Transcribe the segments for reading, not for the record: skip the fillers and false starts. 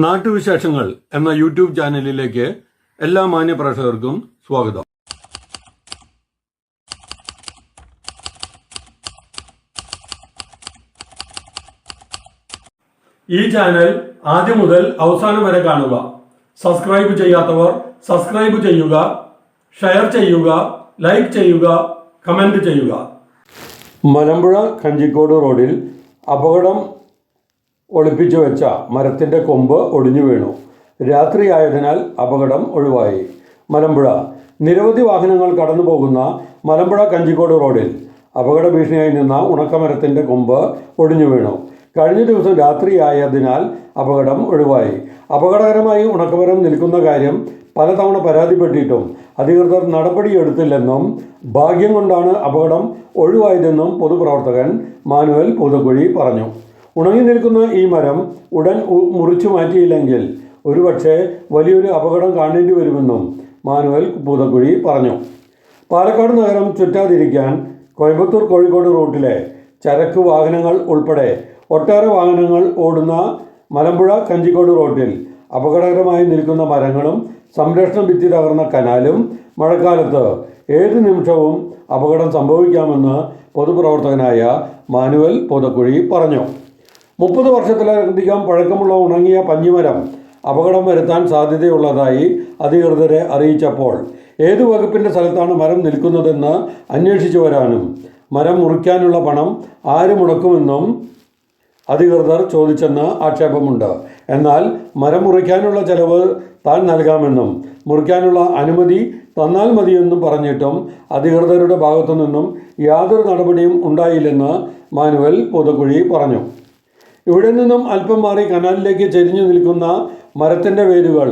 നാട്ടുവിശേഷങ്ങൾ എന്ന യൂട്യൂബ് ചാനലിലേക്ക് എല്ലാ മാന്യ പ്രേക്ഷകർക്കും സ്വാഗതം. ഈ ചാനൽ ആദ്യം മുതൽ അവസാനം വരെ കാണുക. സബ്സ്ക്രൈബ് ചെയ്യാത്തവർ സബ്സ്ക്രൈബ് ചെയ്യുക, ഷെയർ ചെയ്യുക, ലൈക്ക് ചെയ്യുക, കമന്റ് ചെയ്യുക. മലമ്പുഴ കഞ്ചിക്കോട് റോഡിൽ അപകടം ഒളിപ്പിച്ചു വെച്ച മരത്തിൻ്റെ കൊമ്പ് ഒടിഞ്ഞു വീണു. രാത്രിയായതിനാൽ അപകടം ഒഴിവായി. മലമ്പുഴ നിരവധി വാഹനങ്ങൾ കടന്നു പോകുന്ന മലമ്പുഴ കഞ്ചിക്കോട് റോഡിൽ അപകട ഭീഷണിയായി നിന്ന ഉണക്കമരത്തിൻ്റെ കൊമ്പ് ഒടിഞ്ഞു വീണു. കഴിഞ്ഞ ദിവസം രാത്രിയായതിനാൽ അപകടം ഒഴിവായി. അപകടകരമായി ഉണക്കമരം നിൽക്കുന്ന കാര്യം പലതവണ പരാതിപ്പെട്ടിട്ടും അധികൃതർ നടപടിയെടുത്തില്ലെന്നും ഭാഗ്യം കൊണ്ടാണ് അപകടം ഒഴിവായതെന്നും പൊതുപ്രവർത്തകൻ മാനുവൽ പൂതക്കുഴി പറഞ്ഞു. ഉണങ്ങി നിൽക്കുന്ന ഈ മരം ഉടൻ മുറിച്ചു മാറ്റിയില്ലെങ്കിൽ ഒരുപക്ഷെ വലിയൊരു അപകടം കാണേണ്ടി വരുമെന്നും മാനുവൽ പൂതക്കുഴി പറഞ്ഞു. പാലക്കാട് നഗരം ചുറ്റാതിരിക്കാൻ കോയമ്പത്തൂർ കോഴിക്കോട് റൂട്ടിലെ ചരക്ക് വാഹനങ്ങൾ ഉൾപ്പെടെ ഒട്ടേറെ വാഹനങ്ങൾ ഓടുന്ന മലമ്പുഴ കഞ്ചിക്കോട് റോഡിൽ അപകടകരമായി നിൽക്കുന്ന മരങ്ങളും സംരക്ഷണ ഭിത്തി തകർന്ന കനാലും മഴക്കാലത്ത് ഏത് നിമിഷവും അപകടം സംഭവിക്കാമെന്ന് പൊതുപ്രവർത്തകനായ മാനുവൽ പൂതക്കുഴി പറഞ്ഞു. 30 വർഷത്തിലധികം പഴക്കമുള്ള ഉണങ്ങിയ പഞ്ഞിമരം അപകടം വരുത്താൻ സാധ്യതയുള്ളതായി അധികൃതരെ അറിയിച്ചപ്പോൾ ഏതു വകുപ്പിൻ്റെ സ്ഥലത്താണ് മരം നിൽക്കുന്നതെന്ന് അന്വേഷിച്ചു വരാനും മരം മുറിക്കാനുള്ള പണം ആര് മുടക്കുമെന്നും അധികൃതർ ചോദിച്ചെന്ന് ആക്ഷേപമുണ്ട്. എന്നാൽ മരം മുറിക്കാനുള്ള ചെലവ് താൻ നൽകാമെന്നും മുറിക്കാനുള്ള അനുമതി തന്നാൽ മതിയെന്നും പറഞ്ഞിട്ടും അധികൃതരുടെ ഭാഗത്തു നിന്നും യാതൊരു നടപടിയും ഉണ്ടായില്ലെന്ന് മാനുവൽ പൂതക്കുഴി പറഞ്ഞു. ഇവിടെ നിന്നും അല്പം മാറി കനാലിലേക്ക് ചെരിഞ്ഞു നിൽക്കുന്ന മരത്തിൻ്റെ വേരുകൾ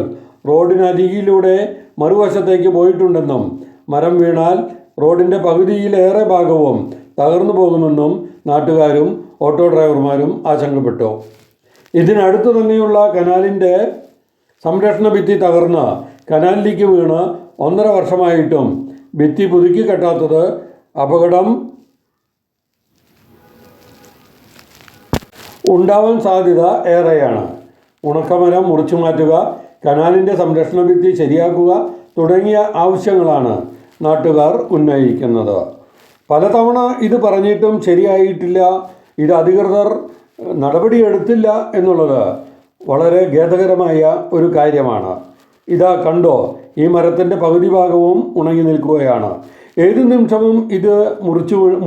റോഡിനരികിലൂടെ മറുവശത്തേക്ക് പോയിട്ടുണ്ടെന്നും മരം വീണാൽ റോഡിൻ്റെ പകുതിയിലേറെ ഭാഗവും തകർന്നു പോകുമെന്നും നാട്ടുകാരും ഓട്ടോ ഡ്രൈവർമാരും ആശങ്കപ്പെട്ടു. ഇതിനടുത്ത് തന്നെയുള്ള കനാലിൻ്റെ സംരക്ഷണ ഭിത്തി തകർന്ന് കനാലിലേക്ക് വീണ് 1.5 വർഷമായിട്ടും ഭിത്തി പുതുക്കി കെട്ടാത്തത് അപകടം ഉണ്ടാവാൻ സാധ്യത ഏറെയാണ്. ഉണക്കമരം മുറിച്ചു മാറ്റുക, കനാലിൻ്റെ സംരക്ഷണ ഭിത്തി ശരിയാക്കുക തുടങ്ങിയ ആവശ്യങ്ങളാണ് നാട്ടുകാർ ഉന്നയിക്കുന്നത്. പലതവണ ഇത് പറഞ്ഞിട്ടും ശരിയായിട്ടില്ല. ഇത് അധികൃതർ നടപടിയെടുത്തില്ല എന്നുള്ളത് വളരെ ഖേദകരമായ ഒരു കാര്യമാണ്. ഇതാ കണ്ടോ, ഈ മരത്തിൻ്റെ പകുതി ഭാഗവും ഉണങ്ങി നിൽക്കുകയാണ്. ഏത് നിമിഷവും ഇത്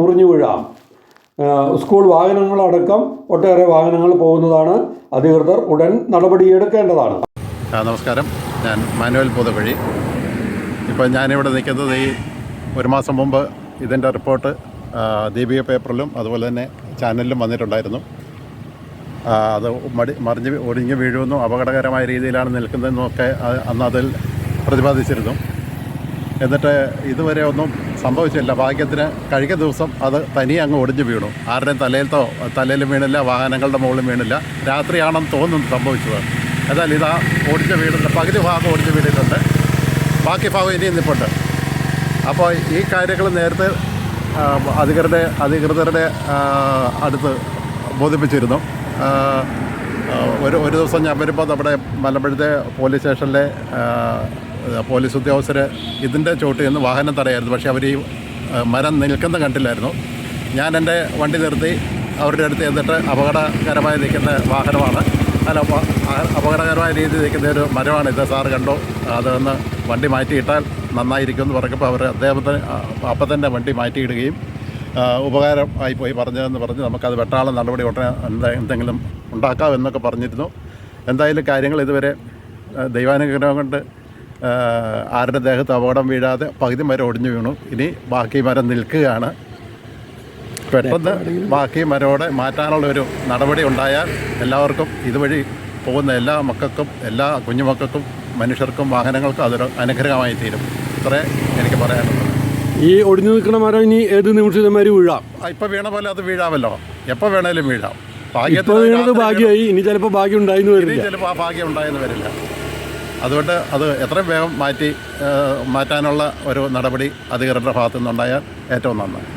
മുറിഞ്ഞു വീഴാം. സ്കൂൾ വാഹനങ്ങളടക്കം ഒട്ടേറെ വാഹനങ്ങൾ പോകുന്നതാണ്. അധികൃതർ ഉടൻ നടപടിയെടുക്കേണ്ടതാണ്. നമസ്കാരം, ഞാൻ മാനുവൽ പൂതക്കുഴി. ഇപ്പോൾ ഞാനിവിടെ നിൽക്കുന്നത് ഈ 1 മാസം മുമ്പ് ഇതിൻ്റെ റിപ്പോർട്ട് ദീപിക പേപ്പറിലും അതുപോലെ തന്നെ ചാനലിലും വന്നിട്ടുണ്ടായിരുന്നു. അത് മറിഞ്ഞ് ഒടിഞ്ഞ് വീഴുമെന്നും അപകടകരമായ രീതിയിലാണ് നിൽക്കുന്നതെന്നൊക്കെ അന്ന് അതിൽ പ്രതിപാദിച്ചിരുന്നു. എന്നിട്ട് ഇതുവരെ ഒന്നും സംഭവിച്ചില്ല. ഭാഗ്യത്തിന് കഴിഞ്ഞ ദിവസം അത് തനിയെ അങ്ങ് ഒടിഞ്ഞു വീണു. ആരുടെയും തലയിലും വീണില്ല, വാഹനങ്ങളുടെ മുകളിലും വീണില്ല. രാത്രിയാണെന്ന് തോന്നുന്നു സംഭവിച്ചത്. എന്നാൽ ഇതാ ഒടിഞ്ഞു വീണില്ല, പകുതി ഭാഗം ഒടിഞ്ഞു വീണിട്ടുണ്ട്, ബാക്കി ഭാഗം ഇനിയും നിൽപ്പുണ്ട്. അപ്പോൾ ഈ കാര്യങ്ങൾ നേരത്തെ അധികൃതരുടെ അടുത്ത് ബോധിപ്പിച്ചിരുന്നു. ഒരു ദിവസം ഞാൻ വരുമ്പോൾ നമ്മുടെ മലമ്പുഴത്തെ പോലീസ് സ്റ്റേഷനിലെ പോലീസ് ഉദ്യോഗസ്ഥർ ഇതിൻ്റെ ചോട്ടിൽ നിന്ന് വാഹനം തടയായിരുന്നു. പക്ഷേ അവർ ഈ മരം നിൽക്കുന്ന കണ്ടില്ലായിരുന്നു. ഞാൻ എൻ്റെ വണ്ടി നിർത്തി അവരുടെ അടുത്ത് എന്നിട്ട് അപകടകരമായി നിൽക്കുന്ന വാഹനമാണ്, അപകടകരമായ രീതിയിൽ നിൽക്കുന്ന ഒരു മരമാണ് ഇത്, സാറ് കണ്ടോ, അതൊന്ന് വണ്ടി മാറ്റിയിട്ടാൽ നന്നായിരിക്കും എന്ന് പറഞ്ഞപ്പോൾ അവർ അദ്ദേഹത്തിന് അപ്പം തന്നെ വണ്ടി മാറ്റിയിടുകയും ഉപകാരം ആയിപ്പോയി പറഞ്ഞതെന്ന് പറഞ്ഞ് നമുക്കത് വെട്ടാനുള്ള നടപടി ഉടനെ എന്തെങ്കിലും ഉണ്ടാക്കാം എന്നൊക്കെ പറഞ്ഞിരുന്നു. എന്തായാലും കാര്യങ്ങൾ ഇതുവരെ ദൈവാനുഗ്രഹം കൊണ്ട് ആരുടെ ദേഹത്ത് അപകടം വീഴാതെ പകുതി മരം ഒടിഞ്ഞു വീണു. ഇനി ബാക്കി മരം നിൽക്കുകയാണ്. പെട്ടെന്ന് ബാക്കി മരോടെ മാറ്റാനുള്ള ഒരു നടപടി ഉണ്ടായാൽ എല്ലാവർക്കും ഇതുവഴി പോകുന്ന എല്ലാ മക്കൾക്കും, എല്ലാ കുഞ്ഞുമക്കൾക്കും, മനുഷ്യർക്കും, വാഹനങ്ങൾക്കും അതൊരു അനുഗ്രഹമായി തീരും. ഇത്രേ എനിക്ക് പറയാനുള്ളത്. ഈ ഒടിഞ്ഞു നിൽക്കുന്ന മരം ഇനി ഏത് നിമിഷമാര് വീഴാം. ഇപ്പം വീണ പോലെ അത് വീഴാമല്ലോ, എപ്പോൾ വേണേലും വീഴാം. ഭാഗ്യമായി, ഇനി ചിലപ്പോൾ ഭാഗ്യം ഉണ്ടായെന്ന് വരില്ല, ചിലപ്പോൾ ആ ഭാഗ്യം ഉണ്ടായെന്ന് വരില്ല. അതുകൊണ്ട് അത് എത്രയും വേഗം മാറ്റാനുള്ള ഒരു നടപടി അധികൃതരുടെ ഭാഗത്തു നിന്നുണ്ടായാൽ ഏറ്റവും നന്നായി.